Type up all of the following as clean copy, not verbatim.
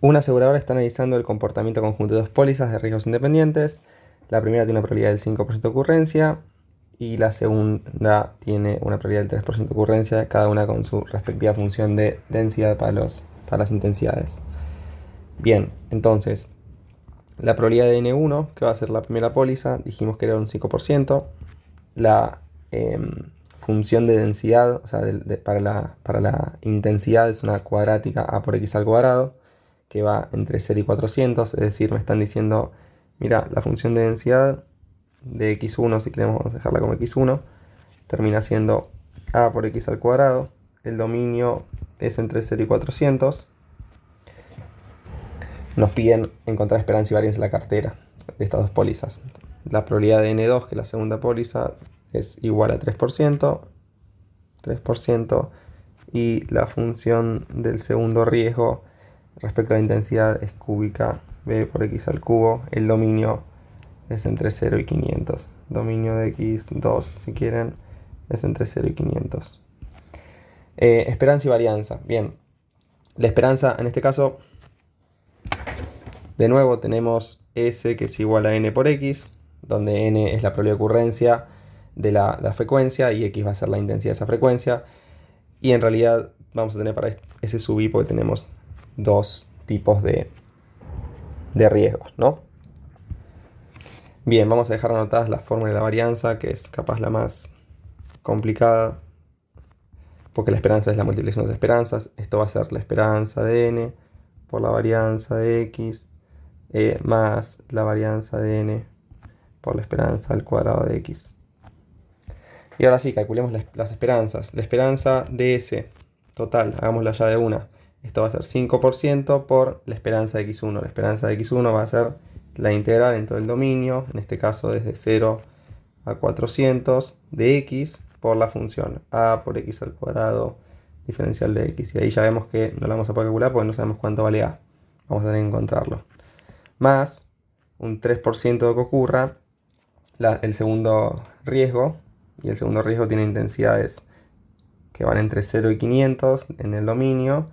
Una aseguradora está analizando el comportamiento conjunto de dos pólizas de riesgos independientes. La primera tiene una probabilidad del 5% de ocurrencia y la segunda tiene una probabilidad del 3% de ocurrencia, cada una con su respectiva función de densidad para las intensidades. Bien, entonces, la probabilidad de N1, que va a ser la primera póliza, dijimos que era un 5%. La función de densidad, o sea, para la intensidad es una cuadrática a por x al cuadrado, que va entre 0 y 400, es decir, me están diciendo, mira, la función de densidad de x1, si queremos dejarla como x1, termina siendo a por x al cuadrado, el dominio es entre 0 y 400. Nos piden encontrar esperanza y varianza en la cartera de estas dos pólizas. La probabilidad de N2, que es la segunda póliza, es igual a 3%, y la función del segundo riesgo respecto a la intensidad es cúbica b por x al cubo. El dominio es entre 0 y 500. Dominio de x2, si quieren, es entre 0 y 500. Esperanza y varianza. Bien, la esperanza en este caso, de nuevo tenemos S que es igual a n por x, donde n es la probabilidad de ocurrencia de la frecuencia y x va a ser la intensidad de esa frecuencia. Y en realidad vamos a tener para S sub i porque tenemos dos tipos de riesgos, ¿no? Bien, vamos a dejar anotadas la fórmula de la varianza, que es capaz la más complicada, porque la esperanza es la multiplicación de las esperanzas. Esto va a ser la esperanza de n por la varianza de x más la varianza de n por la esperanza al cuadrado de x. Y ahora sí, calculemos las esperanzas. La esperanza de S total, hagámosla ya de una. Esto va a ser 5% por la esperanza de x1. La esperanza de x1 va a ser la integral dentro del dominio, en este caso desde 0 a 400 de x por la función a por x al cuadrado diferencial de x. Y ahí ya vemos que no la vamos a poder calcular porque no sabemos cuánto vale a. Vamos a tener que encontrarlo. Más un 3% de que ocurra el segundo riesgo. Y el segundo riesgo tiene intensidades que van entre 0 y 500 en el dominio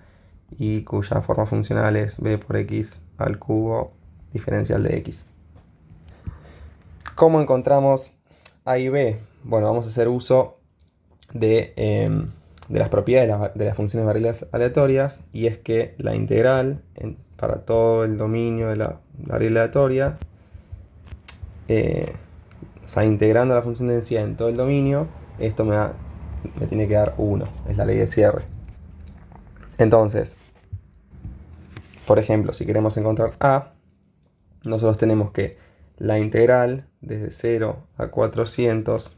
y cuya forma funcional es b por x al cubo diferencial de x. ¿Cómo encontramos a y b? Bueno, vamos a hacer uso de las propiedades de las funciones variables aleatorias, y es que la integral para todo el dominio de la variable aleatoria, o sea, integrando la función de densidad en todo el dominio, esto me tiene que dar 1, es la ley de cierre. Entonces, por ejemplo, si queremos encontrar a, nosotros tenemos que la integral desde 0 a 400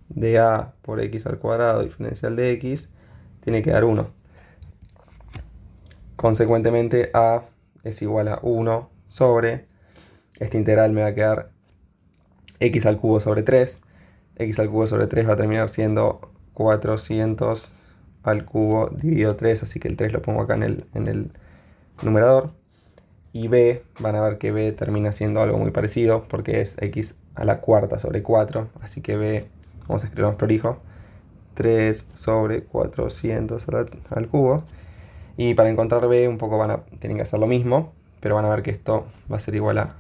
de a por x al cuadrado diferencial de x tiene que dar 1. Consecuentemente, a es igual a 1 sobre, esta integral me va a quedar x al cubo sobre 3. X al cubo sobre 3 va a terminar siendo 400 al cubo dividido 3, así que el 3 lo pongo acá en el numerador. Y b, van a ver que b termina siendo algo muy parecido, porque es x a la cuarta sobre 4, así que b, vamos a escribirlo más prolijo, 3 sobre 400 al cubo. Y para encontrar b un poco tienen que hacer lo mismo, pero van a ver que esto va a ser igual a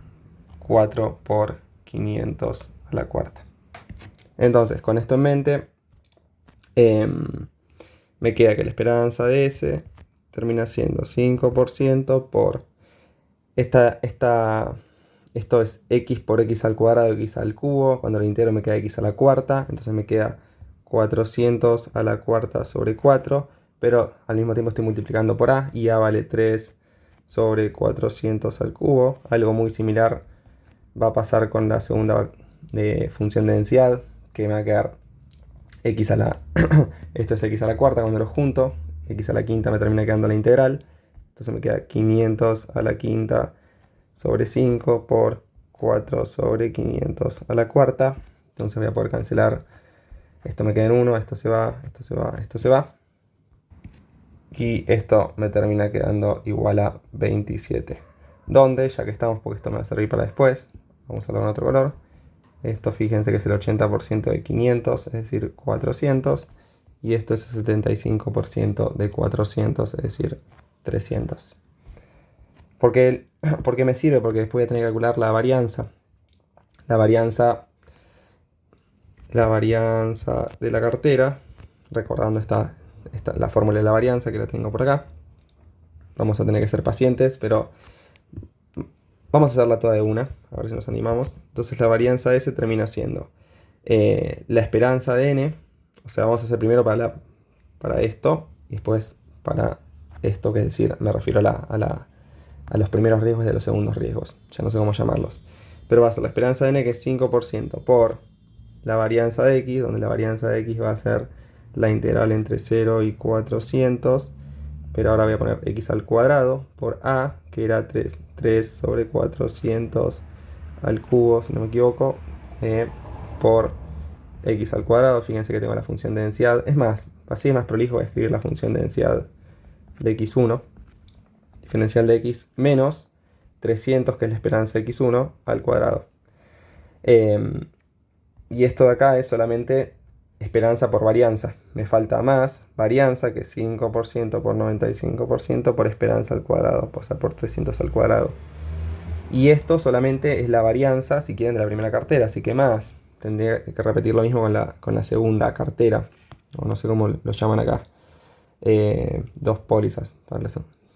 4 por 500 a la cuarta. Entonces, con esto en mente, me queda que la esperanza de S termina siendo 5% por esto es x por x al cuadrado, x al cubo. Cuando lo integro me queda x a la cuarta, entonces me queda 400 a la cuarta sobre 4, pero al mismo tiempo estoy multiplicando por a, y a vale 3 sobre 400 al cubo. Algo muy similar va a pasar con la segunda función de densidad, que me va a quedar x a la esto es x a la cuarta cuando lo junto, x a la quinta me termina quedando la integral, entonces me queda 500 a la quinta sobre 5 por 4 sobre 500 a la cuarta. Entonces voy a poder cancelar, esto me queda en 1, esto se va, esto se va, esto se va, y esto me termina quedando igual a 27, donde, ya que estamos, porque esto me va a servir para después, vamos a hablar con otro color. Esto fíjense que es el 80% de 500, es decir, 400. Y esto es el 75% de 400, es decir, 300. ¿Por qué me sirve? Porque después voy a tener que calcular la varianza. La varianza, la varianza de la cartera, recordando la fórmula de la varianza que la tengo por acá. Vamos a tener que ser pacientes, pero vamos a hacerla toda de una, a ver si nos animamos. Entonces la varianza de S termina siendo la esperanza de N, o sea, vamos a hacer primero para esto y después para esto, que es decir, me refiero a los primeros riesgos y a los segundos riesgos, ya no sé cómo llamarlos. Pero va a ser la esperanza de N, que es 5%, por la varianza de X, donde la varianza de X va a ser la integral entre 0 y 400, pero ahora voy a poner X al cuadrado, por A, que era 3 sobre 400 al cubo, si no me equivoco, por X al cuadrado. Fíjense que tengo la función de densidad. Es más, así es más prolijo, voy a escribir la función de densidad de X1, diferencial de X menos 300, que es la esperanza de X1, al cuadrado. Y esto de acá es solamente esperanza por varianza. Me falta más varianza, que es 5% por 95% por esperanza al cuadrado, o sea, por 300 al cuadrado. Y esto solamente es la varianza, si quieren, de la primera cartera, así que más. Tendría que repetir lo mismo con la segunda cartera, o no sé cómo lo llaman acá. Dos pólizas para la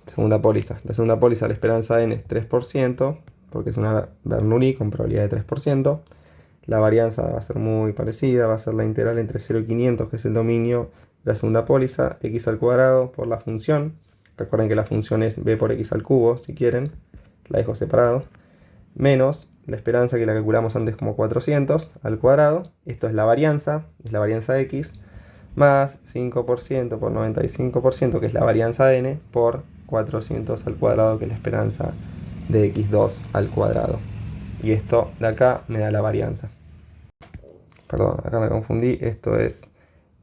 segunda póliza. La segunda póliza, la esperanza N es 3%, porque es una Bernoulli con probabilidad de 3%. La varianza va a ser muy parecida, va a ser la integral entre 0 y 500, que es el dominio de la segunda póliza, x al cuadrado por la función. Recuerden que la función es b por x al cubo, si quieren, la dejo separado, menos la esperanza, que la calculamos antes como 400 al cuadrado. Esto es la varianza de x, más 5% por 95%, que es la varianza de n, por 400 al cuadrado, que es la esperanza de x2 al cuadrado. Y esto de acá me da la varianza. Perdón, acá me confundí. Esto es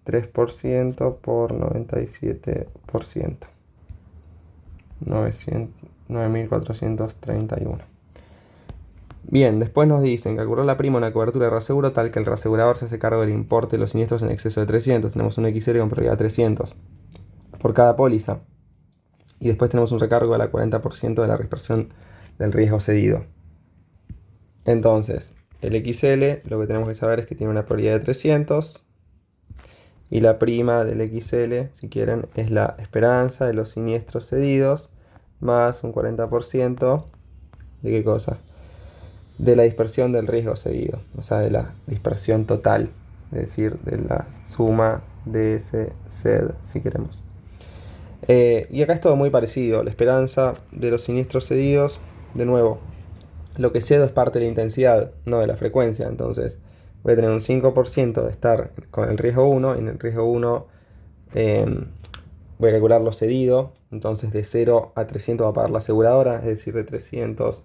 3% por 97%. 9.431. Bien, después nos dicen calcular la prima de una cobertura de reaseguro tal que el reasegurador se hace cargo del importe de los siniestros en exceso de 300. Tenemos un XL con probabilidad de 300 por cada póliza. Y después tenemos un recargo a la 40% de la dispersión del riesgo cedido. Entonces, el XL, lo que tenemos que saber es que tiene una probabilidad de 300. Y la prima del XL, si quieren, es la esperanza de los siniestros cedidos más un 40% de ¿qué cosa? De la dispersión del riesgo cedido, o sea, de la dispersión total, es decir, de la suma de ese SED, si queremos. Y acá es todo muy parecido. La esperanza de los siniestros cedidos, de nuevo, lo que cedo es parte de la intensidad, no de la frecuencia. Entonces voy a tener un 5% de estar con el riesgo 1. En el riesgo 1 voy a calcular lo cedido. Entonces de 0 a 300 va a pagar la aseguradora, es decir, de 300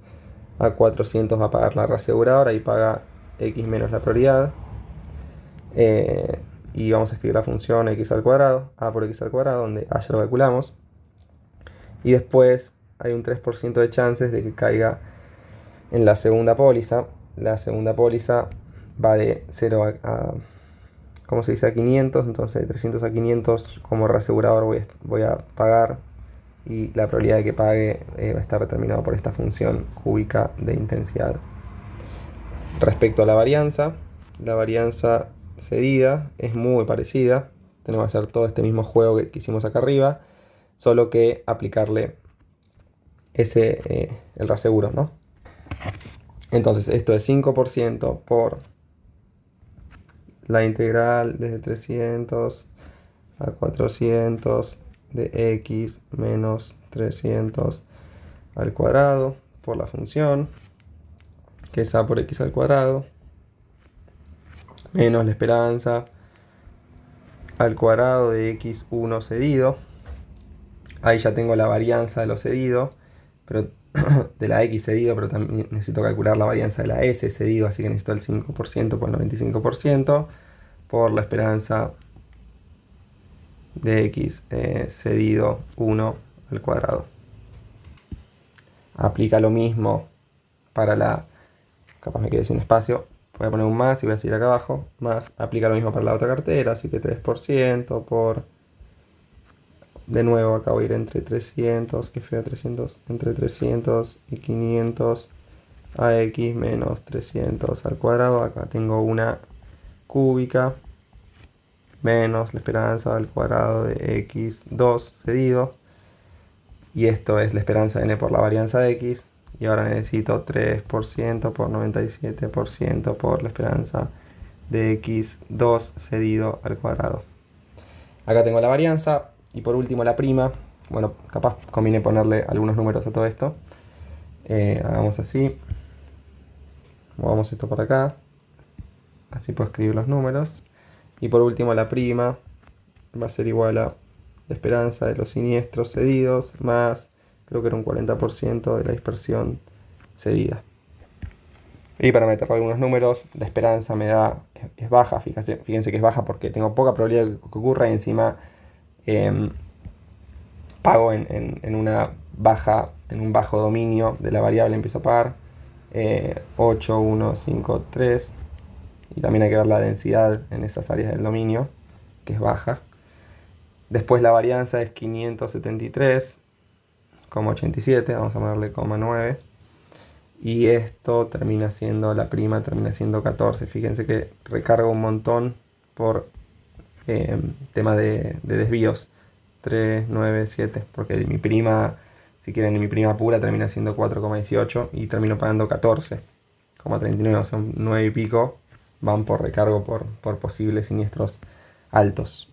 a 400 va a pagar la reaseguradora y paga X menos la prioridad. Y vamos a escribir la función x al cuadrado, a por x al cuadrado, donde a ya lo calculamos. Y después hay un 3% de chances de que caiga en la segunda póliza. La segunda póliza va de 0 ¿cómo se dice? A 500. Entonces de 300 a 500 como reasegurador voy a pagar. Y la probabilidad de que pague va a estar determinada por esta función cúbica de intensidad. Respecto a la varianza cedida es muy parecida. Tenemos que hacer todo este mismo juego que hicimos acá arriba, solo que aplicarle el reaseguro, ¿no? Entonces esto es 5% por la integral desde 300 a 400 de x menos 300 al cuadrado por la función, que es a por x al cuadrado, menos la esperanza al cuadrado de x1 cedido. Ahí ya tengo la varianza de lo cedido, pero de la x cedido, pero también necesito calcular la varianza de la s cedido, así que necesito el 5% por el 95% por la esperanza de x cedido 1 al cuadrado. Aplica lo mismo para la... Capaz me quedé sin espacio. Voy a poner un más y voy a seguir acá abajo. Más, aplica lo mismo para la otra cartera, así que 3% por De nuevo acá voy a ir entre 300, que feo 300, entre 300 y 500 ax menos 300 al cuadrado. Acá tengo una cúbica menos la esperanza al cuadrado de x2 cedido. Y esto es la esperanza de n por la varianza de x. Y ahora necesito 3% por 97% por la esperanza de x2 cedido al cuadrado. Acá tengo la varianza. Y por último la prima. Bueno, capaz conviene ponerle algunos números a todo esto. Hagamos así. Movamos esto para acá. Así puedo escribir los números. Y por último la prima va a ser igual a la esperanza de los siniestros cedidos más, creo que era un 40% de la dispersión cedida. Y para meter algunos números, la esperanza me da, es baja, fíjense que es baja porque tengo poca probabilidad de que ocurra y encima pago en un bajo dominio de la variable, empiezo a pagar 8, 1, 5, 3. Y también hay que ver la densidad en esas áreas del dominio, que es baja. Después la varianza es 573,87, vamos a ponerle 0,9. Y esto termina siendo, la prima termina siendo 14. Fíjense que recargo un montón por tema de desvíos. 3, 9, 7. Porque mi prima, si quieren, mi prima pura termina siendo 4,18 y termino pagando 14,39. O sea, un 9 y pico van por recargo por posibles siniestros altos.